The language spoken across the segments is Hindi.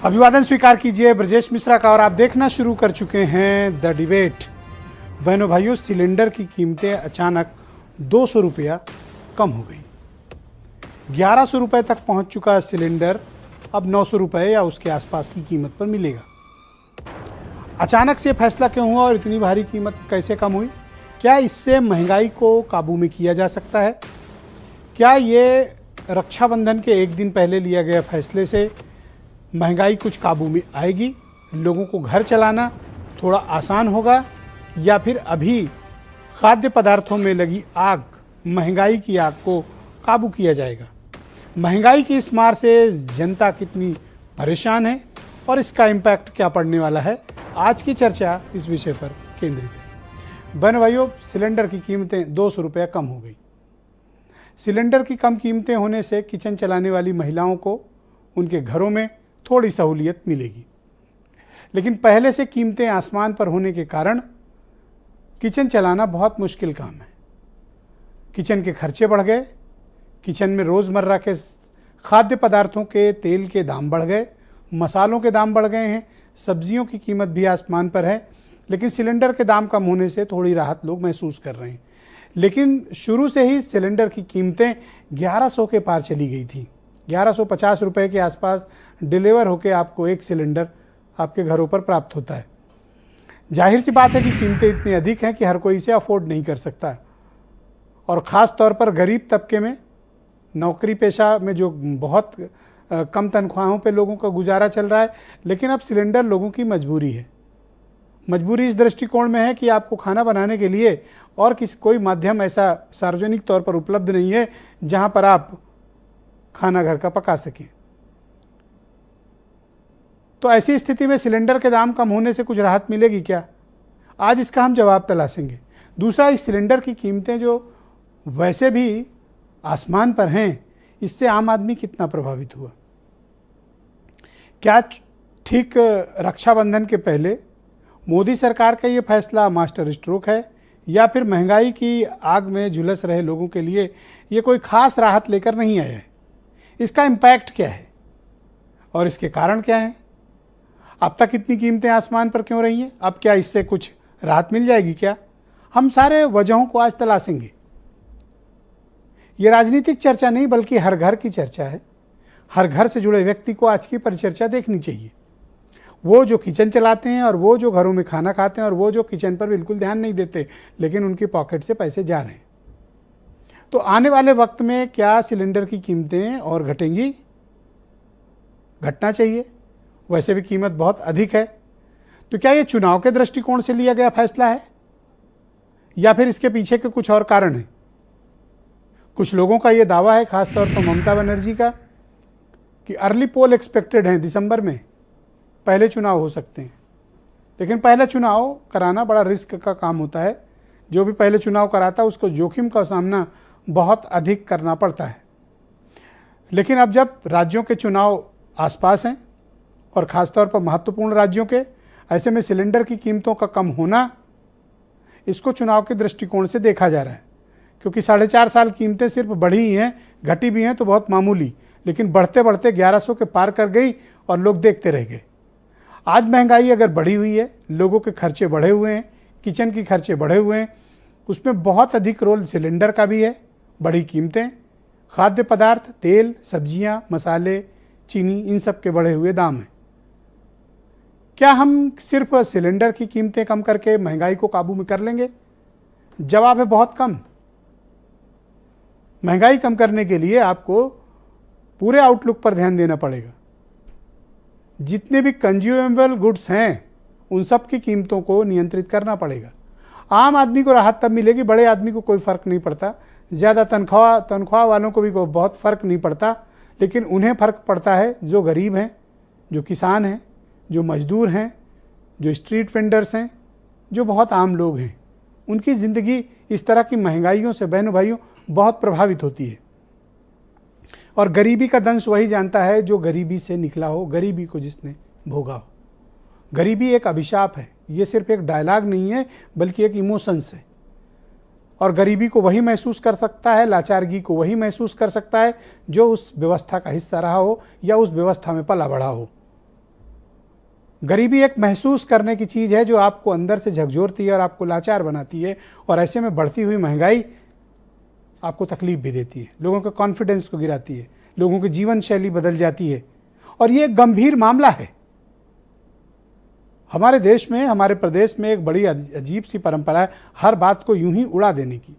अभिवादन स्वीकार कीजिए ब्रजेश मिश्रा का और आप देखना शुरू कर चुके हैं द डिबेट। बहनों भाइयों, सिलेंडर की कीमतें अचानक 200 रुपया कम हो गई। 1100 रुपये तक पहुंच चुका सिलेंडर अब 900 रुपये या उसके आसपास की कीमत पर मिलेगा। अचानक से फैसला क्यों हुआ और इतनी भारी कीमत कैसे कम हुई? क्या इससे महंगाई को काबू में किया जा सकता है? क्या ये रक्षाबंधन के एक दिन पहले लिया गया फैसले से महंगाई कुछ काबू में आएगी? लोगों को घर चलाना थोड़ा आसान होगा या फिर अभी खाद्य पदार्थों में लगी आग, महंगाई की आग को काबू किया जाएगा? महंगाई की इस मार से जनता कितनी परेशान है और इसका इम्पैक्ट क्या पड़ने वाला है? आज की चर्चा इस विषय पर केंद्रित है। बहन भाइयों, सिलेंडर की कीमतें 200 रुपया कम हो गई। सिलेंडर की कम कीमतें होने से किचन चलाने वाली महिलाओं को उनके घरों में थोड़ी सहूलियत मिलेगी, लेकिन पहले से कीमतें आसमान पर होने के कारण किचन चलाना बहुत मुश्किल काम है। किचन के खर्चे बढ़ गए, किचन में रोज़मर्रा के खाद्य पदार्थों के तेल के दाम बढ़ गए, मसालों के दाम बढ़ गए हैं, सब्जियों की कीमत भी आसमान पर है। लेकिन सिलेंडर के दाम कम होने से थोड़ी राहत लोग महसूस कर रहे हैं। लेकिन शुरू से ही सिलेंडर की कीमतें 1100 के पार चली गई थी। 1150 रुपये के आसपास डिलीवर होकर आपको एक सिलेंडर आपके घरों पर प्राप्त होता है। जाहिर सी बात है कि कीमतें इतनी अधिक हैं कि हर कोई इसे अफोर्ड नहीं कर सकता, और ख़ास तौर पर गरीब तबके में, नौकरी पेशा में जो बहुत कम तनख्वाहों पे लोगों का गुजारा चल रहा है। लेकिन अब सिलेंडर लोगों की मजबूरी है। मजबूरी इस दृष्टिकोण में है कि आपको खाना बनाने के लिए और कोई माध्यम ऐसा सार्वजनिक तौर पर उपलब्ध नहीं है जहां पर आप खाना घर का पका सकें। तो ऐसी स्थिति में सिलेंडर के दाम कम होने से कुछ राहत मिलेगी क्या? आज इसका हम जवाब तलाशेंगे। दूसरा, इस सिलेंडर की कीमतें जो वैसे भी आसमान पर हैं, इससे आम आदमी कितना प्रभावित हुआ? क्या ठीक रक्षाबंधन के पहले मोदी सरकार का ये फैसला मास्टर स्ट्रोक है, या फिर महंगाई की आग में झुलस रहे लोगों के लिए ये कोई खास राहत लेकर नहीं आया है? इसका इम्पैक्ट क्या है और इसके कारण क्या हैं? अब तक इतनी कीमतें आसमान पर क्यों रही हैं? अब क्या इससे कुछ राहत मिल जाएगी क्या? हम सारे वजहों को आज तलाशेंगे। ये राजनीतिक चर्चा नहीं बल्कि हर घर की चर्चा है। हर घर से जुड़े व्यक्ति को आज की परिचर्चा देखनी चाहिए। वो जो किचन चलाते हैं और वो जो घरों में खाना खाते हैं और वो जो किचन पर बिल्कुल ध्यान नहीं देते लेकिन उनकी पॉकेट से पैसे जा रहे हैं। तो आने वाले वक्त में क्या सिलेंडर की कीमतें और घटेंगी? घटना चाहिए। वैसे भी कीमत बहुत अधिक है। तो क्या ये चुनाव के दृष्टिकोण से लिया गया फैसला है या फिर इसके पीछे के कुछ और कारण हैं? कुछ लोगों का ये दावा है, खासतौर पर ममता बनर्जी का, कि अर्ली पोल एक्सपेक्टेड हैं, दिसंबर में पहले चुनाव हो सकते हैं। लेकिन पहले चुनाव कराना बड़ा रिस्क का काम होता है। जो भी पहले चुनाव कराता है उसको जोखिम का सामना बहुत अधिक करना पड़ता है। लेकिन अब जब राज्यों के चुनाव आसपास हैं और ख़ासतौर पर महत्वपूर्ण राज्यों के, ऐसे में सिलेंडर की कीमतों का कम होना, इसको चुनाव के दृष्टिकोण से देखा जा रहा है। क्योंकि 4.5 साल कीमतें सिर्फ बढ़ी ही हैं, घटी भी हैं तो बहुत मामूली, लेकिन बढ़ते बढ़ते 1100 के पार कर गई और लोग देखते रह गए। आज महंगाई अगर बढ़ी हुई है, लोगों के खर्चे बढ़े हुए हैं, किचन के खर्चे बढ़े हुए हैं, उसमें बहुत अधिक रोल सिलेंडर का भी है। बढ़ी कीमतें, खाद्य पदार्थ, तेल, सब्जियां, मसाले, चीनी, इन सब के बढ़े हुए दाम हैं। क्या हम सिर्फ सिलेंडर की कीमतें कम करके महंगाई को काबू में कर लेंगे? जवाब है बहुत कम। महंगाई कम करने के लिए आपको पूरे आउटलुक पर ध्यान देना पड़ेगा। जितने भी कंज्यूमेबल गुड्स हैं उन सब की कीमतों को नियंत्रित करना पड़ेगा। आम आदमी को राहत तब मिलेगी, बड़े आदमी को कोई फ़र्क नहीं पड़ता, ज़्यादा तनख्वाह वालों को भी कोई बहुत फ़र्क नहीं पड़ता, लेकिन उन्हें फ़र्क पड़ता है जो गरीब हैं, जो किसान हैं, जो मजदूर हैं, जो स्ट्रीट वेंडर्स हैं, जो बहुत आम लोग हैं। उनकी ज़िंदगी इस तरह की महंगाइयों से, बहनों भाइयों, बहुत प्रभावित होती है। और गरीबी का दंश वही जानता है जो गरीबी से निकला हो, गरीबी को जिसने भोगा हो। गरीबी एक अभिशाप है, ये सिर्फ एक डायलॉग नहीं है बल्कि एक इमोशंस है। और गरीबी को वही महसूस कर सकता है, लाचारगी को वही महसूस कर सकता है जो उस व्यवस्था का हिस्सा रहा हो या उस व्यवस्था में पला बढ़ा हो। गरीबी एक महसूस करने की चीज़ है जो आपको अंदर से झकझोरती है और आपको लाचार बनाती है, और ऐसे में बढ़ती हुई महंगाई आपको तकलीफ भी देती है, लोगों के कॉन्फिडेंस को गिराती है, लोगों की जीवन शैली बदल जाती है, और ये एक गंभीर मामला है। हमारे देश में, हमारे प्रदेश में एक बड़ी अजीब सी परंपरा है हर बात को यूं ही उड़ा देने की,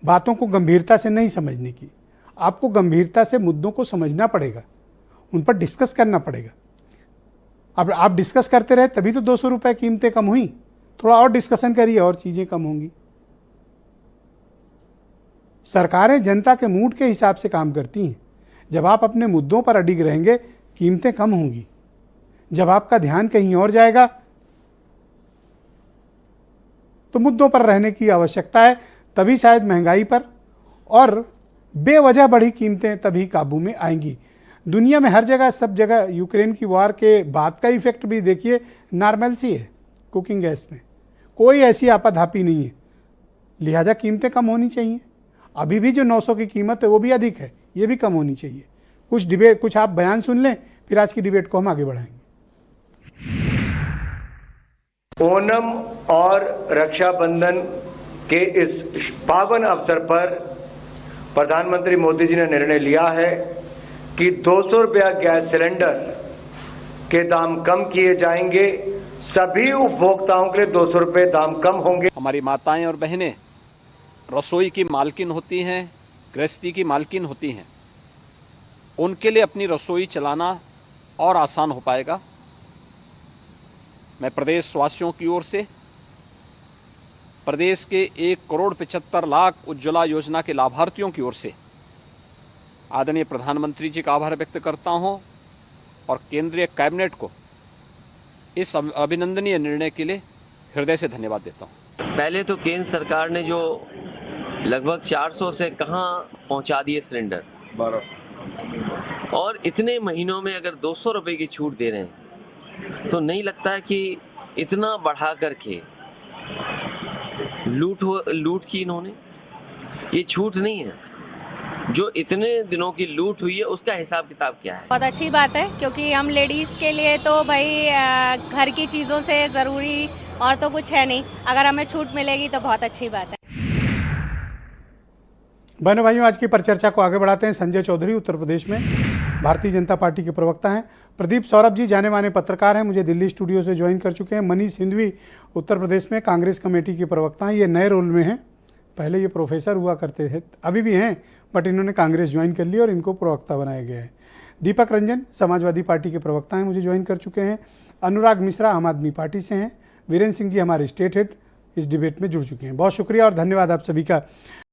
बातों को गंभीरता से नहीं समझने की। आपको गंभीरता से मुद्दों को समझना पड़ेगा, उन पर डिस्कस करना पड़ेगा। अब आप डिस्कस करते रहे तभी तो 200 रुपये कीमतें कम हुई, थोड़ा और डिस्कशन करिए और चीज़ें कम होंगी। सरकारें जनता के मूड के हिसाब से काम करती हैं। जब आप अपने मुद्दों पर अडिग रहेंगे, कीमतें कम होंगी। जब आपका ध्यान कहीं और जाएगा तो मुद्दों पर रहने की आवश्यकता है, तभी शायद महंगाई पर और बेवजह बढ़ी कीमतें तभी काबू में आएंगी। दुनिया में हर जगह, सब जगह यूक्रेन की वॉर के बाद का इफेक्ट भी देखिए, नॉर्मलसी है कुकिंग गैस में, कोई ऐसी आपाधापी नहीं है, लिहाजा कीमतें कम होनी चाहिए। अभी भी जो 900 की कीमत है वो भी अधिक है, ये भी कम होनी चाहिए। कुछ आप बयान सुन लें, फिर आज की डिबेट को हम आगे बढ़ाएंगे। ओणम और रक्षाबंधन के इस पावन अवसर पर प्रधानमंत्री मोदी जी ने निर्णय लिया है कि 200 रुपया गैस सिलेंडर के दाम कम किए जाएंगे। सभी उपभोक्ताओं के लिए 200 रुपये दाम कम होंगे। हमारी माताएं और बहनें रसोई की मालकिन होती हैं, गृहस्थी की मालकिन होती हैं, उनके लिए अपनी रसोई चलाना और आसान हो पाएगा। मैं प्रदेशवासियों की ओर से प्रदेश के 1,75,00,000 उज्ज्वला योजना के लाभार्थियों की ओर से आदरणीय प्रधानमंत्री जी का आभार व्यक्त करता हूं और केंद्रीय कैबिनेट को इस अभिनंदनीय निर्णय के लिए हृदय से धन्यवाद देता हूं। पहले तो केंद्र सरकार ने जो लगभग 400 से कहां पहुंचा दिए सिलेंडर, और इतने महीनों में अगर 200 रुपए की छूट दे रहे हैं तो नहीं लगता है कि इतना बढ़ा करके लूट की इन्होंने। ये छूट नहीं है, जो इतने दिनों की लूट हुई है उसका हिसाब किताब क्या है। बहुत अच्छी बात है, क्योंकि हम लेडीज के लिए तो भाई घर की चीजों से जरूरी और तो कुछ है नहीं, अगर हमें छूट मिलेगी तो बहुत अच्छी बात है। बहनों भाइयों, आज की परिचर्चा को आगे बढ़ाते हैं। संजय चौधरी उत्तर प्रदेश में भारतीय जनता पार्टी के प्रवक्ता हैं। प्रदीप सौरभ जी जाने माने पत्रकार हैं, मुझे दिल्ली स्टूडियो से ज्वाइन कर चुके हैं। मनीष सिंधवी उत्तर प्रदेश में कांग्रेस कमेटी के प्रवक्ता हैं, ये नए रोल में हैं। पहले ये प्रोफेसर हुआ करते थे, अभी भी हैं, बट इन्होंने कांग्रेस ज्वाइन कर ली और इनको प्रवक्ता बनाया गया है। दीपक रंजन समाजवादी पार्टी के प्रवक्ता हैं, मुझे ज्वाइन कर चुके हैं। अनुराग मिश्रा आम आदमी पार्टी से हैं। वीरेंद्र सिंह जी हमारे स्टेट हेड इस डिबेट में जुड़ चुके हैं। बहुत शुक्रिया और धन्यवाद आप सभी का।